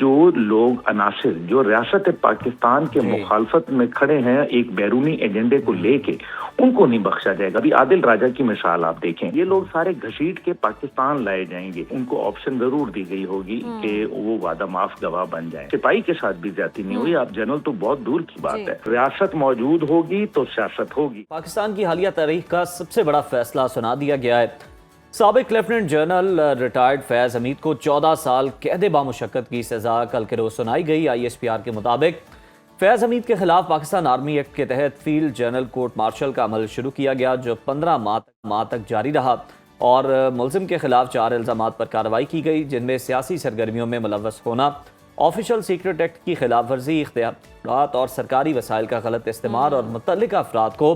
جو لوگ عناصر جو ریاست پاکستان کے مخالفت میں کھڑے ہیں ایک بیرونی ایجنڈے کو لے کے، ان کو نہیں بخشا جائے گا۔ ابھی عادل راجہ کی مثال آپ دیکھیں، یہ لوگ سارے گھسیٹ کے پاکستان لائے جائیں گے، ان کو آپشن ضرور دی گئی ہوگی کہ وہ وعدہ معاف گواہ بن جائیں۔ سپاہی کے ساتھ بھی زیادتی نہیں ہوئی، آپ جنرل تو بہت دور کی بات ہے۔ ریاست موجود ہوگی تو سیاست ہوگی۔ پاکستان کی حالیہ تاریخ کا سب سے بڑا فیصلہ سنا دیا گیا ہے۔ سابق لیفٹیننٹ جنرل ریٹائرڈ فیض حمید کو 14 سال قید بامشقت کی سزا کل کے روز سنائی گئی۔ ISPR کے مطابق فیض حمید کے خلاف پاکستان آرمی ایکٹ کے تحت فیلڈ جنرل کورٹ مارشل کا عمل شروع کیا گیا، جو 15 ماہ تک جاری رہا، اور ملزم کے خلاف 4 الزامات پر کارروائی کی گئی، جن میں سیاسی سرگرمیوں میں ملوث ہونا، آفیشل سیکرٹ ایکٹ کی خلاف ورزی، اختیارات اور سرکاری وسائل کا غلط استعمال اور متعلقہ افراد کو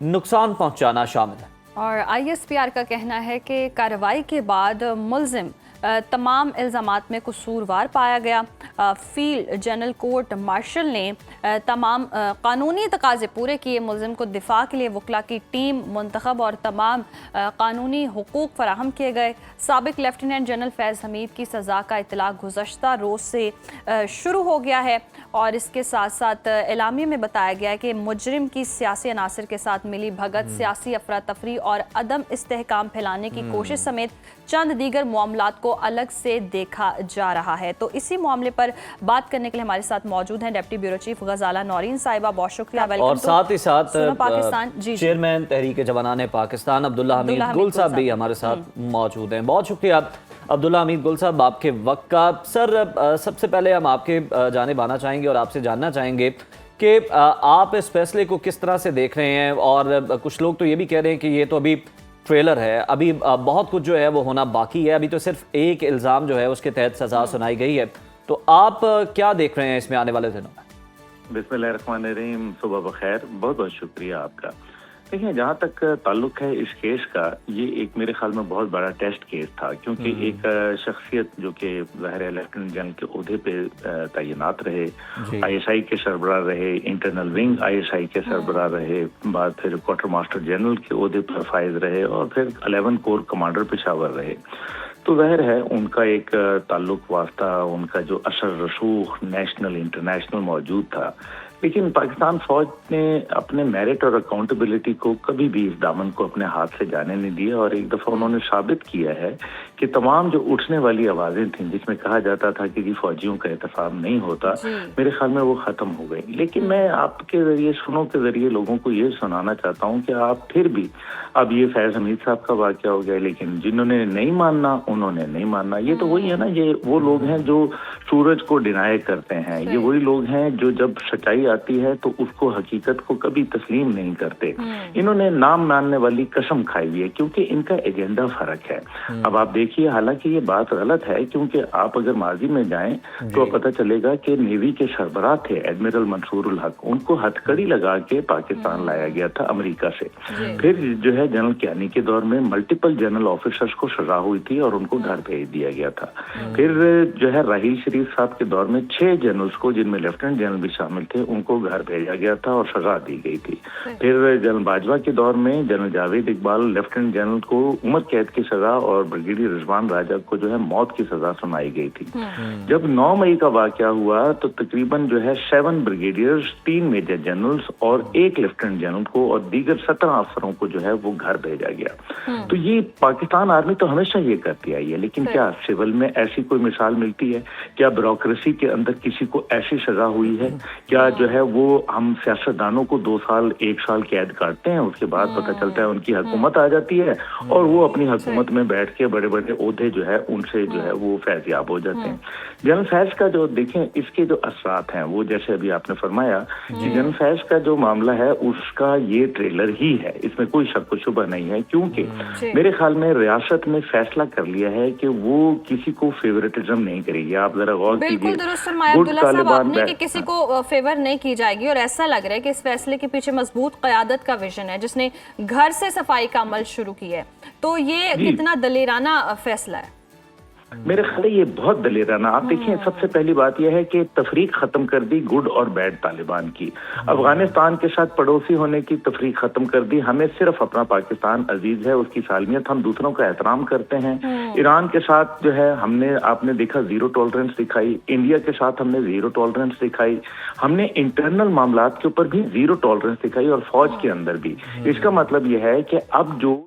نقصان پہنچانا شامل ہے۔ اور ISPR کا کہنا ہے کہ کارروائی کے بعد ملزم تمام الزامات میں قصوروار پایا گیا۔ فیلڈ جنرل کورٹ مارشل نے تمام قانونی تقاضے پورے کیے، ملزم کو دفاع کے لیے وکلا کی ٹیم منتخب اور تمام قانونی حقوق فراہم کیے گئے۔ سابق لیفٹیننٹ جنرل فیض حمید کی سزا کا اطلاق گزشتہ روز سے شروع ہو گیا ہے، اور اس کے ساتھ ساتھ اعلامیے میں بتایا گیا ہے کہ مجرم کی سیاسی عناصر کے ساتھ ملی بھگت، سیاسی افراتفری اور عدم استحکام پھیلانے کی کوشش سمیت چند دیگر معاملات کو الگ سے دیکھا جا رہا ہے۔ تو اسی معاملے پر بات کرنے کے لیے ہمارے ساتھ موجود ہیں deputy bureau chief Ghazala Noreen صاحبہ، بہت شکریہ۔ اور ساتھ ہی ساتھ پاکستان چیئرمین تحریک جوانان پاکستان عبداللہ حمید گل صاحب بھی ہمارے ساتھ موجود ہیں۔ بہت شکریہ عبداللہ حمید گل صاحب آپ کے وقت کا۔ سر، سب سے پہلے ہم آپ کے جانب آنا چاہیں گے اور آپ سے جاننا چاہیں گے کہ آپ اس فیصلے کو کس طرح سے دیکھ رہے ہیں، اور کچھ لوگ تو یہ بھی کہہ رہے ہیں کہ یہ تو ابھی ٹریلر ہے، ابھی بہت کچھ جو ہے وہ ہونا باقی ہے، ابھی تو صرف ایک الزام جو ہے اس کے تحت سزا سنائی گئی ہے، تو آپ کیا دیکھ رہے ہیں اس میں آنے والے دنوں میں؟ بسم اللہ الرحمن الرحیم، صبح بخیر، بہت بہت شکریہ آپ کا۔ دیکھیں، جہاں تک تعلق ہے اس کیس کا، یہ ایک میرے خیال میں بہت بڑا ٹیسٹ کیس تھا، کیونکہ ایک شخصیت جو کہ ظاہر لیفٹیننٹ جنرل کے عہدے پہ تعینات رہے، ISI کے سربراہ رہے، انٹرنل ونگ ISI کے سربراہ رہے، بعد پھر کوارٹر ماسٹر جنرل کے عہدے پر فائز رہے، اور پھر 11 کور کمانڈر پشاور رہے، تو ظاہر ہے ان کا ایک تعلق واسطہ، ان کا جو اثر رسوخ نیشنل انٹرنیشنل موجود تھا۔ لیکن پاکستان فوج نے اپنے میرٹ اور اکاؤنٹیبلٹی کو کبھی بھی اس دامن کو اپنے ہاتھ سے جانے نہیں دیا، اور ایک دفعہ انہوں نے ثابت کیا ہے کہ تمام جو اٹھنے والی آوازیں تھیں جس میں کہا جاتا تھا کہ جی فوجیوں کا احتساب نہیں ہوتا، میرے خیال میں وہ ختم ہو گئی۔ لیکن میں آپ کے ذریعے، سنوں کے ذریعے لوگوں کو یہ سنانا چاہتا ہوں کہ آپ پھر بھی، اب یہ فیض حمید صاحب کا واقعہ ہو گیا، لیکن جنہوں نے نہیں ماننا انہوں نے نہیں ماننا۔ یہ تو وہی ہے نا، یہ وہ لوگ ہیں جو سورج کو ڈینائی کرتے ہیں، یہ وہی لوگ ہیں جو جب سچائی آتی ہے تو اس کو، حقیقت کو کبھی تسلیم نہیں کرتے۔ انہوں نے نام ماننے والی قسم کھائی ہوئی ہے، کیونکہ ان کا ایجنڈا فرق ہے۔ اب آپ دیکھیے، حالانکہ یہ بات غلط ہے، کیونکہ آپ اگر ماضی میں جائیں تو پتہ چلے گا کہ نیوی کے سربراہ تھے ایڈمرل منصور الحق، ان کو ہتھکڑی لگا کے پاکستان لایا گیا تھا امریکہ سے۔ پھر جو ہے جنرل کیانی کے دور میں ملٹیپل جنرل آفیسرز کو سزا ہوئی تھی اور ان کو گھر بھیج دیا گیا تھا۔ پھر جو ہے راحیل شریف صاحب کے دور میں 6 جنرلز کو، جن میں لیفٹیننٹ جنرل بھی شامل تھے، ان کو گھر بھیجا گیا تھا اور سزا دی گئی تھی۔ پھر جنرل باجوہ کے دور میں general Javed Iqbal lieutenant general کو عمر قید کی سزا اور بریگیڈیئر رضوان راجہ کو جو ہے موت کی سزا سنائی گئی تھی۔ جب 9 مئی کا واقعہ ہوا تو تقریباً جو ہے 7 بریگیڈیئرز، 3 میجر جنرلز اور 1 لیفٹیننٹ جنرل کو اور دیگر 17 افسروں کو جو ہے وہ گھر بھیجا گیا۔ تو یہ پاکستان آرمی تو ہمیشہ یہ کرتی آئی ہے، لیکن کیا سول میں ایسی کوئی مثال ملتی ہے؟ کیا بیوروکریسی کے اندر کسی کو ایسی سزا ہوئی ہے؟ کیا جو ہے وہ ہم سیاستدانوں کو 2 سال 1 سال قید کاٹتے ہیں، اس کے بعد پتہ چلتا ہے ان کی حکومت آ جاتی ہے اور وہ اپنی حکومت میں بیٹھ کے بڑے بڑے عہدے جو ہے ان سے جو ہے وہ فیض یاب ہو جاتے ہیں۔ جنرل فیض کا جو دیکھیں اس کے جو اثرات ہیں، وہ جیسے ابھی آپ نے فرمایا کہ جنرل فیض کا جو معاملہ ہے اس کا یہ ٹریلر ہی ہے، اس میں کوئی شک و شبہ نہیں ہے، کیونکہ میرے خیال میں ریاست نے فیصلہ کر لیا ہے کہ وہ کسی کو فیورٹزم نہیں کرے گی۔ آپ ذرا غور کیجیے، بالکل درست فرمایا عبداللہ صاحب آپ نے کہ کسی کو فیور نہیں کی جائے گی، اور ایسا لگ رہا ہے کہ اس فیصلے کے پیچھے مضبوط قیادت کا ویژن ہے جس نے گھر سے صفائی کا عمل شروع کیا ہے، تو یہ کتنا دلیرانہ فیصلہ ہے؟ میرے خیال یہ بہت دلیرانہ. آپ دیکھیں سب سے پہلی بات یہ ہے کہ تفریق ختم کر دی گڈ اور بیڈ طالبان کی. افغانستان کے ساتھ پڑوسی ہونے کی تفریق ختم کر دی. ہمیں صرف اپنا پاکستان عزیز ہے, اس کی سالمیت, ہم دوسروں کا احترام کرتے ہیں. ایران کے ساتھ جو ہے آپ نے دیکھا زیرو ٹالرنس دکھائی. انڈیا کے ساتھ ہم نے زیرو ٹالرنس دکھائی. ہم نے انٹرنل معاملات کے اوپر بھی زیرو ٹالرنس دکھائی اور فوج کے اندر بھی. اس کا مطلب یہ ہے کہ اب جو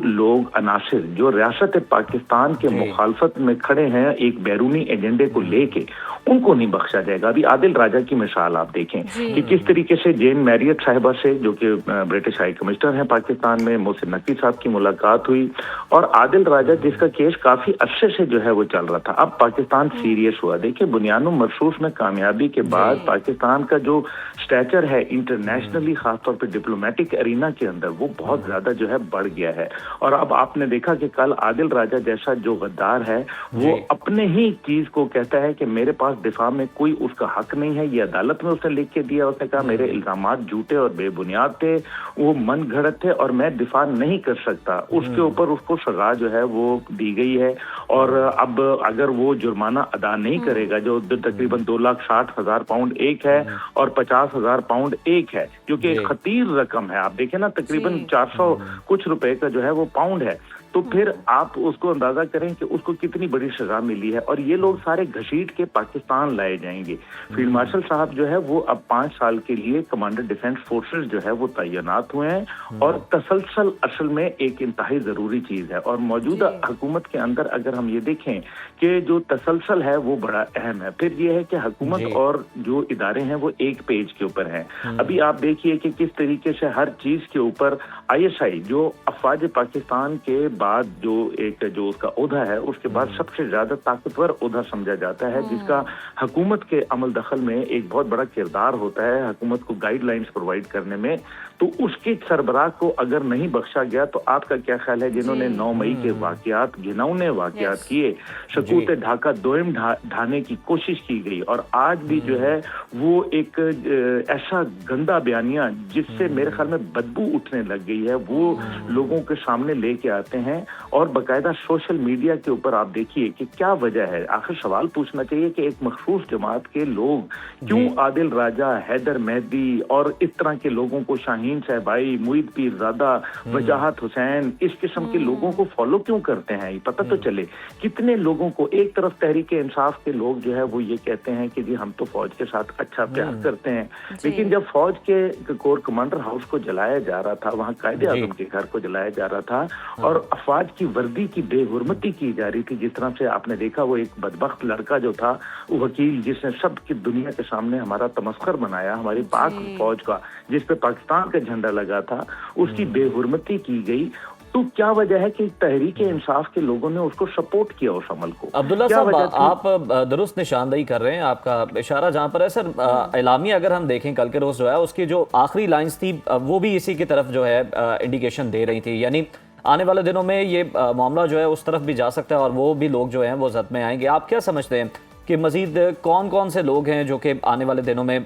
لوگ عناصر جو ریاست پاکستان کے مخالفت میں کھڑے ہیں ایک بیرونی ایجنڈے کو لے کے, ان کو نہیں بخشا جائے گا. ابھی عادل راجہ کی مثال آپ دیکھیں کہ کس طریقے سے جین میریٹ صاحبہ سے, جو کہ برٹش ہائی کمشنر ہیں پاکستان میں, محسن نقوی صاحب کی ملاقات ہوئی, اور عادل راجہ جس کا کیس کافی عرصے سے جو ہے وہ چل رہا تھا, اب پاکستان سیریس ہوا. دیکھیں بنیان مرصوص میں کامیابی کے بعد پاکستان کا جو سٹیچر ہے انٹرنیشنلی, خاص طور پہ ڈپلومیٹک ارینا کے اندر, وہ بہت زیادہ جو ہے بڑھ گیا ہے. اور اب آپ نے دیکھا کہ کل عادل راجہ جیسا جو غدار ہے وہ اپنے ہی چیز کو کہتا ہے کہ میرے پاس دفاع میں کوئی اس کا حق نہیں ہے. یہ عدالت میں اس نے لکھ کے دیا, اس نے کہا میرے الزامات جھوٹے اور بے بنیاد تھے, وہ من گھڑت تھے اور میں دفاع نہیں کر سکتا. اس کے اوپر اس کو سزا جو ہے وہ دی گئی ہے. اور اب اگر وہ جرمانہ ادا نہیں کرے گا, جو تقریباً 2,60,000 پاؤنڈ ایک ہے اور 50,000 پاؤنڈ ایک ہے, جو کہ ایک خطیر رقم ہے. آپ دیکھیں نا تقریباً 400 کچھ روپے کا جو ہے وہ پاؤنڈ ہے. تو پھر آپ اس کو اندازہ کریں کہ اس کو کتنی بڑی سزا ملی ہے. اور یہ لوگ سارے گھسیٹ کے پاکستان لائے جائیں گے. فیلڈ مارشل صاحب جو ہے وہ اب 5 سال کے لیے کمانڈر ڈیفنس فورسز جو ہے وہ تعینات ہوئے ہیں, اور تسلسل اصل میں ایک انتہائی ضروری چیز ہے. اور موجودہ حکومت کے اندر اگر ہم یہ دیکھیں کہ جو تسلسل ہے وہ بڑا اہم ہے. پھر یہ ہے کہ حکومت اور جو ادارے ہیں وہ ایک پیج کے اوپر ہیں. ابھی آپ دیکھیے کہ کس طریقے سے ہر چیز کے اوپر ISI جو افواج پاکستان کے بعد جو اس کا عہدہ ہے, اس کے بعد سب سے زیادہ طاقتور عہدہ سمجھا جاتا ہے, جس کا حکومت کے عمل دخل میں ایک بہت بڑا کردار ہوتا ہے, حکومت کو گائیڈ لائنز پرووائڈ کرنے میں. تو اس کے سربراہ کو اگر نہیں بخشا گیا تو آپ کا کیا خیال ہے جنہوں نے 9 مئی کے واقعات, گھناؤنے واقعات کیے, سکوت ڈھاکہ دوئم ڈھانے کی کوشش کی گئی, اور آج بھی جو ہے وہ ایک ایسا گندا بیانیہ جس سے میرے خیال میں بدبو اٹھنے لگ گئی ہے, وہ لوگوں کے سامنے لے کے آتے ہیں. اور باقاعدہ سوشل میڈیا کے اوپر آپ دیکھیے کہ کیا وجہ ہے. آخر سوال پوچھنا چاہیے کہ ایک مخصوص جماعت کے لوگ کیوں عادل راجہ, حیدر مہدی اور اس طرح کے لوگوں کو, شاہین صاحبائی, معید پیرزادہ, وجاہت حسین, اس قسم کے لوگوں کو فالو کیوں کرتے ہیں؟ پتہ تو چلے. کتنے لوگوں کو, ایک طرف تحریک انصاف کے لوگ جو ہے وہ یہ کہتے ہیں کہ جی ہم تو فوج کے ساتھ اچھا پیار کرتے ہیں, لیکن جب فوج کے کور کمانڈر ہاؤس کو جلایا جا رہا تھا, وہاں قائد اعظم کے گھر کو جلایا جا رہا تھا, اور افواج کی وردی کی بے حرمتی کی جا رہی تھی, جس طرح سے آپ نے دیکھا وہ ایک بدبخت لڑکا جو تھا وکیل, جس نے سب کی دنیا کے سامنے ہمارا تمسخر بنایا, ہماری پاک فوج کا, جس پہ پاکستان کا جھنڈا لگا تھا, اس کی بے حرمتی کی گئی. تو کیا وجہ ہے کہ تحریک انصاف کے لوگوں نے اس کو سپورٹ کیا, اس عمل کو؟ عبداللہ صاحب آپ درست نشاندہی کر رہے ہیں, آپ کا اشارہ جہاں پر ہے سر, اعلامیہ اگر ہم دیکھیں کل کے روز جو ہے اس کی جو آخری لائنز تھی وہ بھی اسی کی طرف جو ہے انڈیکیشن دے رہی تھی, یعنی آنے والے دنوں میں یہ معاملہ جو ہے اس طرف بھی جا سکتا ہے اور وہ بھی لوگ جو ہیں وہ زد میں آئیں گے. آپ کیا سمجھتے ہیں کہ مزید کون کون سے لوگ ہیں جو کہ آنے والے دنوں میں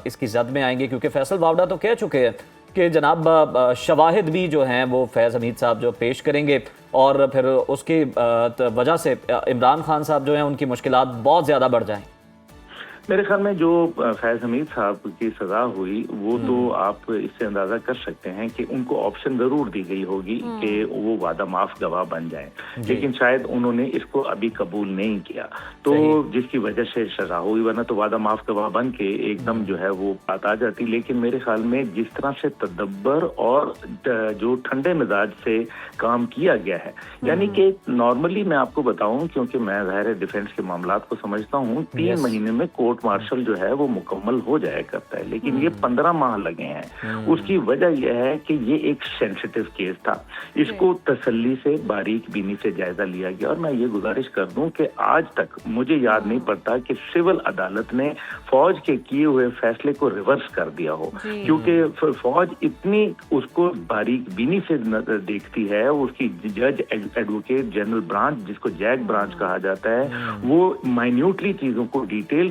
اس کی زد میں آئیں گے؟ کیونکہ فیصل واوڈہ تو کہہ چکے ہیں کہ جناب شواہد بھی جو ہیں وہ فیض حمید صاحب جو پیش کریں گے, اور پھر اس کی وجہ سے عمران خان صاحب جو ہیں ان کی مشکلات بہت زیادہ بڑھ جائیں. میرے خیال میں جو فیض حمید صاحب کی سزا ہوئی وہ تو آپ اس سے اندازہ کر سکتے ہیں کہ ان کو آپشن ضرور دی گئی ہوگی کہ وہ وعدہ معاف گواہ بن جائیں, لیکن شاید انہوں نے اس کو ابھی قبول نہیں کیا, تو جس کی وجہ سے سزا ہوئی, ورنہ تو وعدہ معاف گواہ بن کے ایک دم جو ہے وہ بات آ جاتی. لیکن میرے خیال میں جس طرح سے تدبر اور جو ٹھنڈے مزاج سے کام کیا گیا ہے, یعنی کہ نارملی میں آپ کو بتاؤں, کیونکہ میں ظاہر ڈیفینس کے معاملات کو سمجھتا ہوں, 3 مہینے میں کورٹ مارشل جو ہے وہ مکمل ہو جایا کرتا ہے, لیکن یہ 15 ماہ لگے ہیں. اس کی وجہ یہ ہے کہ یہ ایک سینسیٹیو کیس تھا, اس کو تسلی سے, باریک بینی سے جائزہ لیا گیا. اور میں یہ گزارش کر دوں کہ آج تک مجھے یاد نہیں پڑتا کہ سول عدالت نے فوج کے کیے ہوئے فیصلے کو ریورس کر دیا ہو, کیونکہ فوج اتنی اس کو باریک بینی سے دیکھتی ہے. اس کی جج ایڈوکیٹ جنرل برانچ, جس کو جیک برانچ کہا جاتا ہے, وہ مائنیوٹلی چیزوں کو ڈیٹیل